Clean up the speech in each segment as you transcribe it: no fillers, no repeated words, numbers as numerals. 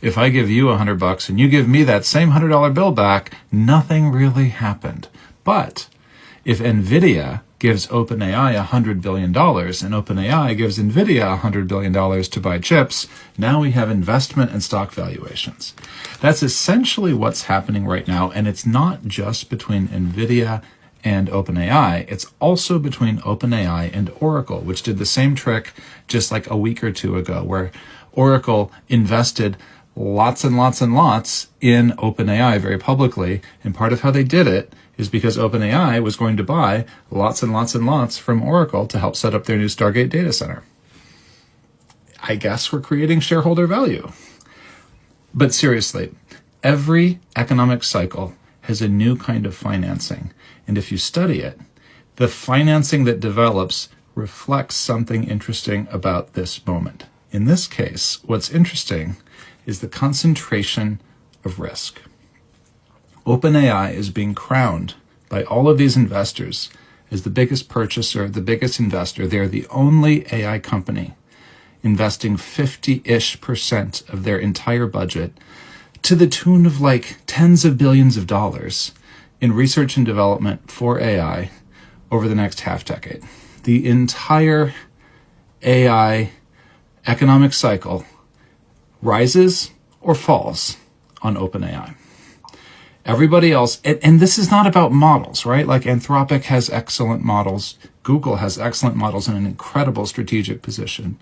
if I give you $100 and you give me that same $100 bill back, nothing really happened. But if NVIDIA gives OpenAI $100 billion and OpenAI gives NVIDIA $100 billion to buy chips, now we have investment and stock valuations. That's essentially what's happening right now, and it's not just between NVIDIA and OpenAI, it's also between OpenAI and Oracle, which did the same trick just like a week or two ago, where Oracle invested lots and lots and lots in OpenAI very publicly, and part of how they did it is because OpenAI was going to buy lots and lots and lots from Oracle to help set up their new Stargate data center. I guess we're creating shareholder value. But seriously, every economic cycle has a new kind of financing. And if you study it, the financing that develops reflects something interesting about this moment. In this case, what's interesting is the concentration of risk. OpenAI is being crowned by all of these investors as the biggest purchaser, the biggest investor. They're the only AI company investing 50-ish% of their entire budget to the tune of like tens of billions of dollars in research and development for AI over the next half decade. The entire AI economic cycle rises or falls on OpenAI. Everybody else, and this is not about models, right? Like Anthropic has excellent models. Google has excellent models in an incredible strategic position.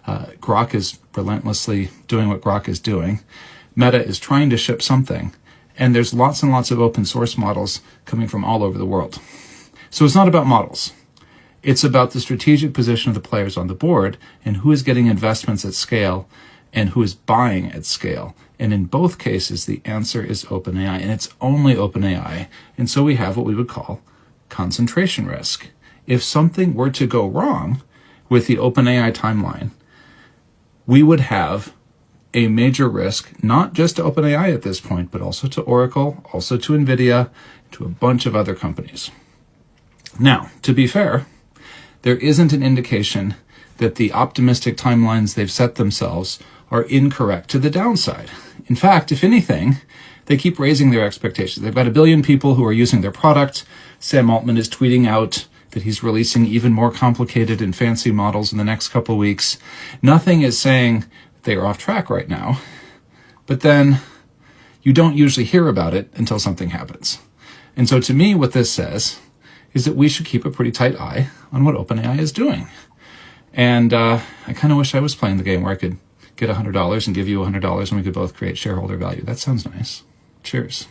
Grok is relentlessly doing what Grok is doing. Meta is trying to ship something. And there's lots and lots of open source models coming from all over the world. So it's not about models. It's about the strategic position of the players on the board and who is getting investments at scale and who is buying at scale. And in both cases, the answer is OpenAI, and it's only OpenAI. And so we have what we would call concentration risk. If something were to go wrong with the OpenAI timeline, we would have a major risk, not just to OpenAI at this point, but also to Oracle, also to NVIDIA, to a bunch of other companies. Now, to be fair, there isn't an indication that the optimistic timelines they've set themselves are incorrect to the downside. In fact, if anything, they keep raising their expectations. They've got 1 billion people who are using their product. Sam Altman is tweeting out that he's releasing even more complicated and fancy models in the next couple of weeks. Nothing is saying they are off track right now, but then you don't usually hear about it until something happens. And so to me, what this says is that we should keep a pretty tight eye on what OpenAI is doing. And I kind of wish I was playing the game where I could get $100 and give you $100 and we could both create shareholder value. That sounds nice. Cheers.